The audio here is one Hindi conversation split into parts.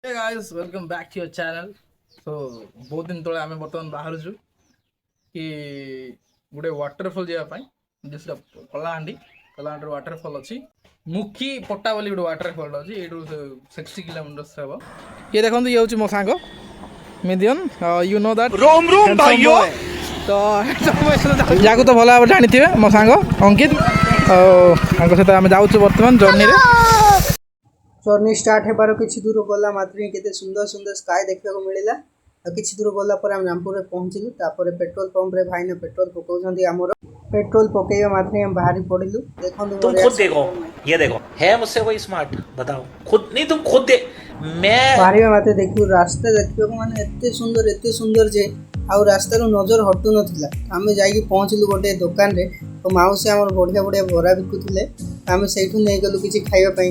Hey guys, welcome back to your channel. So बहुत दिन तले आमे बर्तमान बाहर छु कि गुटे वाटरफॉल जाया पाई जिसरा कलाहांडी वाटरफॉल अछि मुखी पट्टा बोली गुटे वाटरफॉल अछि एटू 60 किलोमीटर हबो। ये देखंतु ये होछि मो सांग मिदियन यू नो दैट रोम रोम भाइयो तो जाको तो भला जानि थिबे मो सांग अंकित आंको सहित आमे जाउछु वर्तमान जर्नी रे। जर्नी स्टार्ट होबार किसी दूर गला मात्रे केते सुंदर सुंदर स्काई देखा मिलला और किसी दूर गला पर हम रामपुर पहुँचलु तापर पेट्रोल पंप रे भाई ने पेट्रोल पकाउछंती हमर पेट्रोल पकेଇବା मात्रे हम बाहरी पड़िलु। देखंतु तुम खुद देखो, ये देखो है मुझसे कोई स्मार्ट, बताओ खुद नहीं, तुम खुद दे मैं बाहरी मात्रे देखियो रास्ता देखियो माने एते सुंदर जे आउ रास्ता रो नजर हटु नथिला। आमे जाई पहुँचलु गोटे दुकान रे तो माउसी हमर बढ़िया बढ़िया बोरा बिकुथिले आमे सेठु नै गलु किछि खाइबा पई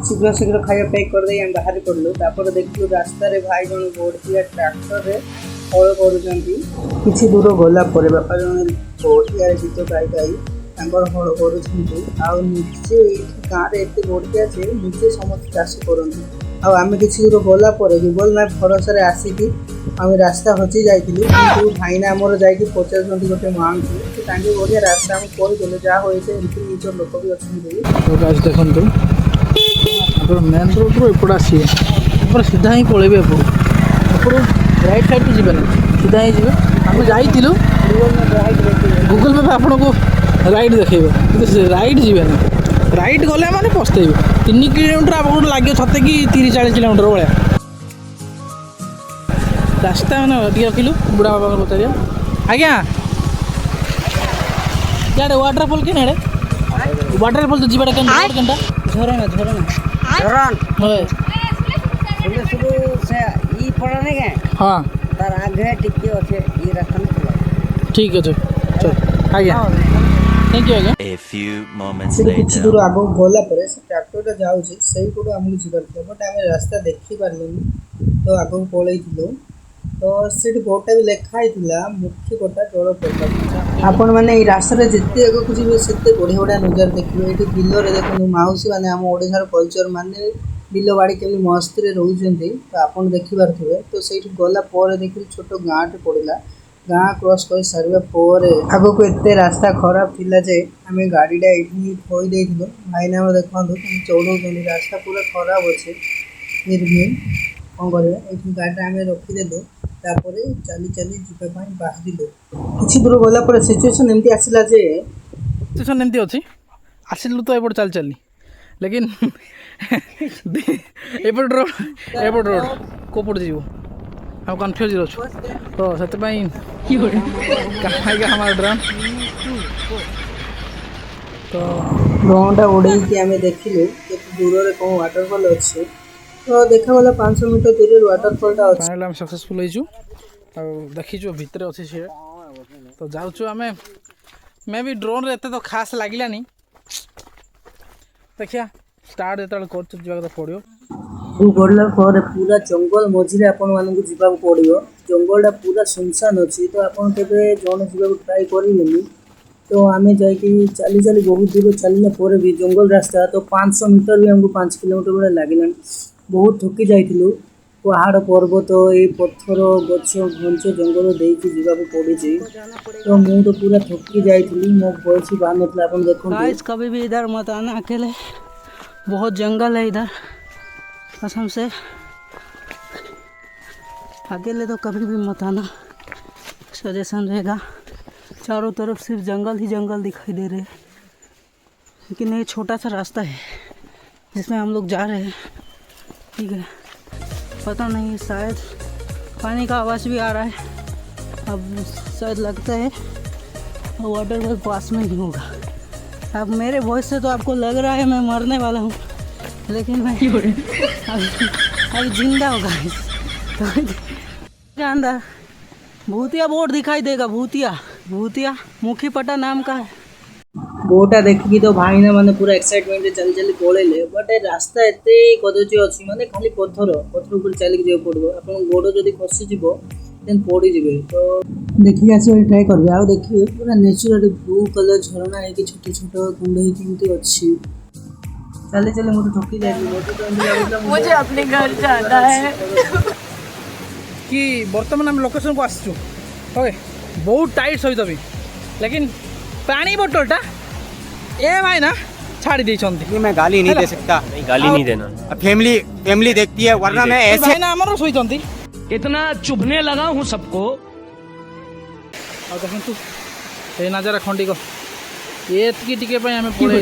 शीघ्र शीघ्र खाइबा पैक कर दे हम बाहर पड़लु। तापर देखियो रास्ता रे भाई जन बोर्डिया ट्रैक्टर रे हल करूछंती किछि दूर गला परे बापा जन बोर्डिया रे गीत गाई गाई तांकर हल करूछंती आउ नीचे गां रे एते बोर्डिया छे नीचे समस्त चाष करंती आउ आमे किछि दूर गला परे गूगल मैप भरोसा रे आसीकी आमे रास्ता हची जाइथिलु किंतु भाईना हमर जाईकी पचासंती गोटे मांग कि तांके बढ़िया रास्ता हम कोइ देले जा होइसे एंटी नीचर लोक भी अछंती। तो गाइस देखंतु तो मेन रोड रो एपड़ आसी पर सीधा ही पळेबे एपड़ राइट साइड पे जीबे ना सीधा ही जीबे हम जाइतिलु गूगल मैप आपन को राइट देखेबो किंतु राइट जीबे ना राइट गले माने पछतेबे 3 किलोमीटर आपन लागे छते कि 30-40 किलोमीटर भलिया रास्ता मैंने टिके किलो बुढ़ा बाबा को बता आज्ञा क्या वाटरफॉल कि वाटरफॉल तो जीवाटा केनटा झरना झरना झरन होय सुबह सुबह से ई पड़ा नहीं के हां तार आगे टिके ओथे ई रास्ता में ठीक है चल आज्ञा थैंक यू आज्ञा। A few moments किछि later. दूर आगो गला परे से ट्रैक्टर जाउछि सेही कोड हमहु जिबार छ बट हमें रास्ता देखि पारलुनी तो आगो पळैथिलु तो सेठी बोर्डटा भी लिखा हैथिला मुख्य कोटा जल प्रपात आपण माने ई रास्ता रे जत्ते आगो कुछ भी सेते बढ़िया बढ़िया नजर देखिबे एठी बिलो रे देखनु माउसी माने हम ओडिसा रो कल्चर माने बिलो बाड़ी केमि मस्त रे रहउछन्ती तो आपण देखि पारथिबे तो सेठी गला पर देखि छोटो गाँटे पड़िला गाँ क्रॉस कर सारिबा पर आगो को एते रास्ता खराब थिला जे हमें गाड़ीटा एठी थोई देथिलो भाई नाम देखंतु तुम चौड़ौछन्ती रास्ता पूरा खराब अछि फिर भी कोन करे एठी गाड़ी हमें रखि देलो तापरे चली चली जिबा पई बाहरिलो किछि दूर गला पर सिचुएशन एमती आसिला जे सिचुएशन एमती अछि आसिलु तो एपड़ चल चली लेकिन एपड़ रोड कोपड़ जीवो हम कन्फ्यूज रहछु तो सते पई की होय कहां हमार ड्रोन तो ड्रोनटा उड़ई कि हमें देखिलु कि दूर रे को वाटरफॉल अछि तो देखा वाला 500 मीटर दूर वाटरफॉलटा अछि। फाइनली हम सक्सेसफुल होइछु आ देखिछु भितर अछि से तो जाउछु हमें मैं भी ड्रोन रे एते तो खास लागिलानी देखिया स्टार्ट एतल करछु जिबा तो पड़ियो गड़ला पर पूरा जंगल मझिरे आपण मानकु जिबा पड़ियो जंगलटा पूरा सुनसान अछि तो आपण केबे जone जिबा ट्राई करिलेनी तो आमे जाई कि चली चली बहुत दूर चलला पर भी जंगल रास्ता तो 500 मीटर भी हमको 5 किलोमीटर बड़ा लागिलान बहुत थकी जाइथिलु पहाड़ पर्वत ए पत्थर गछ घंच जंगल देकी जीवाको पड़ी छी तो मु तो पूरा थकी जाइथिलु मो बयसी बान नथला अपन देखो गाइस कभी भी इधर मत आना अकेले बहुत जंगल है इधर कसम से अकेले तो कभी भी मत आना सजेशन रहेगा चारों तरफ सिर्फ जंगल ही जंगल दिखाई दे रहे हैं लेकिन ये छोटा सा रास्ता है जिसमें हम लोग जा रहे हैं ठीक है पता नहीं शायद पानी का आवाज़ भी आ रहा है अब शायद लगता है वाटरफॉल पास में ही होगा। अब मेरे वॉइस से तो आपको लग रहा है मैं मरने वाला हूँ लेकिन मैं अभी जिंदा होगा तो अंदर भूतिया बोर्ड दिखाई देगा भूतिया मुखी पट्टा नाम का है बोटा देखिकी तो भाई ना माने पूरा एक्साइटमेंट रे चली चली पळेले बट रास्ता एते कदोची अछि माने खाली पत्थर ऊपर चली जे पड़बो अपन गोडो जदी खसी जिवो देन पड़ी जिवे तो देखि आसे ट्राई करबे आ देखिए पूरा नेचुरल ब्लू कलर झरना है कि छोटे छोटे कुंड है किंतु अछि चले चले मुझे ठोकी जाएगी मुझे तो एमती लगुला मुझे अपने घर जाना है कि बर्तमान आम लोकेशन को आसचु ओके बहुत टाइट सहित भी लेकिन पानी बोतलटा ए भाई ना छाड़ी देछंती नहीं मैं गाली नहीं दे सकता। नहीं गाली नहीं देना। फैमिली फैमिली देखती है वरना मैं ऐसे भाई ना हमरो सोइचंती इतना चुभने लगा हूँ सबको। आ देखंतु ए नजारा खंडी को एतकी टिके पय हमें पळे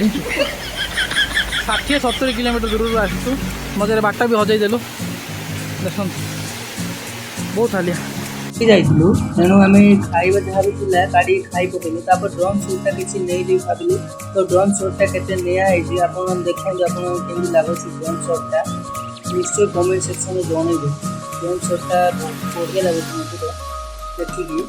60-70 किलोमीटर दूर आसतु मझे बाटा भी हजाई देलु देखंतु बहुत हालिया ଯାଇଥିଲୁ ତେଣୁ ଆମେ ଖାଇବା ଯାହା ବି ଥିଲା କାଢ଼ିକି ଖାଇ ପକେଇଲୁ ତାପରେ ଡ୍ରମ୍ ସୁଟ୍ଟା କିଛି ନେଇଦେଇ ଭାବିଲୁ ତ ଡ୍ରମ୍ ସୁଟ୍ଟା କେତେ ନିଆ ହେଇଛି ଆପଣ ଦେଖନ୍ତୁ ଆପଣଙ୍କୁ କେମିତି ଲାଗୁଛି ଡ୍ରମ୍ ସୁଟ୍ଟା ନିଶ୍ଚୟ କମେଣ୍ଟ ସେକ୍ସନରେ ଜଣେଇବେ ଡ୍ରମ୍ ସୁଟ୍ଟା ବହୁତ ବଢ଼ିଆ ଲାଗୁଛି ମୋତେ ତ ଦେଖିକି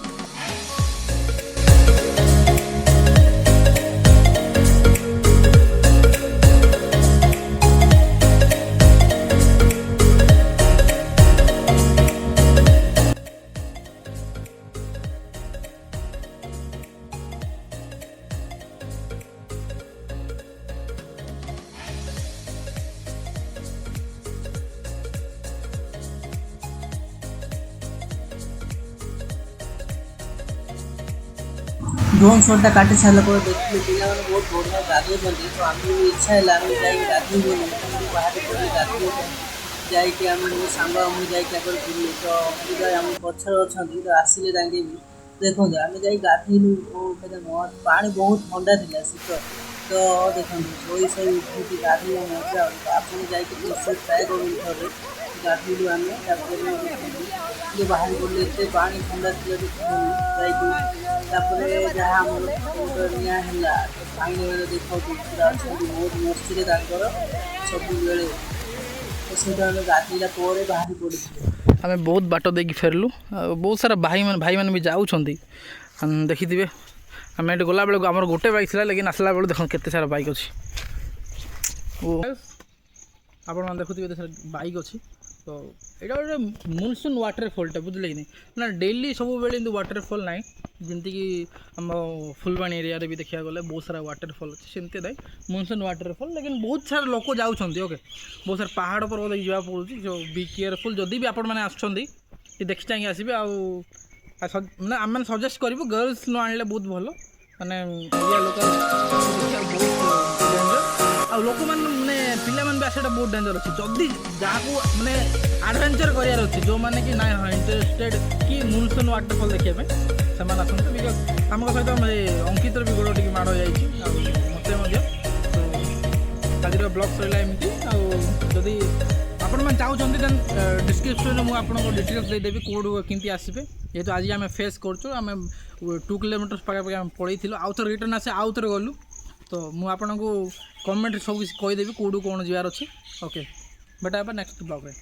ड्रोन शॉटटा काटी सारा पर देखिए पिलाने बहुत बढ़िया गाधोचंती तो आमको भी इच्छा है आम जाए गाधो बाहर पड़े गाधो जाकि आम मो सांग आम जाकर बुलू तो पूरा आम पछर अच्छा तो आसिले भी देखो आम जा गाधेलु पानी बहुत ठंडा था शीत तो देखो शोई शोई उठी गाधे मजा आप निश्चय ट्राए कर गाधेलु आम ये बाहर गले एत पानी ठंडा तापर जहाँ निया है भाई मैंने देखा पूरा बहुत मस्ती सब बेले तो सीधा गाधेला पर बाहर पड़े आम बहुत बाट देकी फेरलु बहुत सारा भाई मैंने भी जाऊँच देखिथे आम ये गला बेलू आम गोटे बाइक था लेकिन आसला बेलू देख केते सारा बाइक अच्छी आप देखुए सारा बाइक अच्छी तो यहाँ गोटे मुनसुन वाटरफॉलटा बुझे कि नहीं ना डेली सब बेले वाटरफॉल ना जमती कि आम फुलबाणी एरिया भी देखा गले बहुत सारा वाटरफॉल अच्छे सेमती ना मुनसुन वाटरफॉल लेकिन बहुत सारा लोक जाऊँच ओके बहुत सारा पहाड़ पर्वत जावा पड़ू जो बी केयरफुल जदि भी आपण मैंने आसुँच देखी चाहिए आसबे मैंने आम मैंने सजेस्ट करूँ गर्ल्स न आने बहुत भल माने लोक आ लोक मैंने पिला भी आसाटा बहुत डेंजर अच्छी जदि जहाँ को मैंने एडवेंचर करार अच्छे जो मैंने कि ना इंटरेस्टेड कि मुनसुन वाटरफॉल देखा से आसते बिकज आम सहित अंकितर भी गोड़ टी माड़ जाते तो आज ब्लॉग सर एमती आदि आपण मैंने चाहते देन डिस्क्रिप्शन में मुझे डिटेल्स देदेवी कौट केमती आसबे जेहतु आज आम फेस करें 2 किलोमीटर पाखापाखि आम पलैलु आउ थे रिटर्न आसे आउ थे गलु तो मुझे कमेंट सब किसी कहीदेवी कौटू कौन जीवार अच्छे ओके बेटा नेक्स्ट ब्लॉग रे।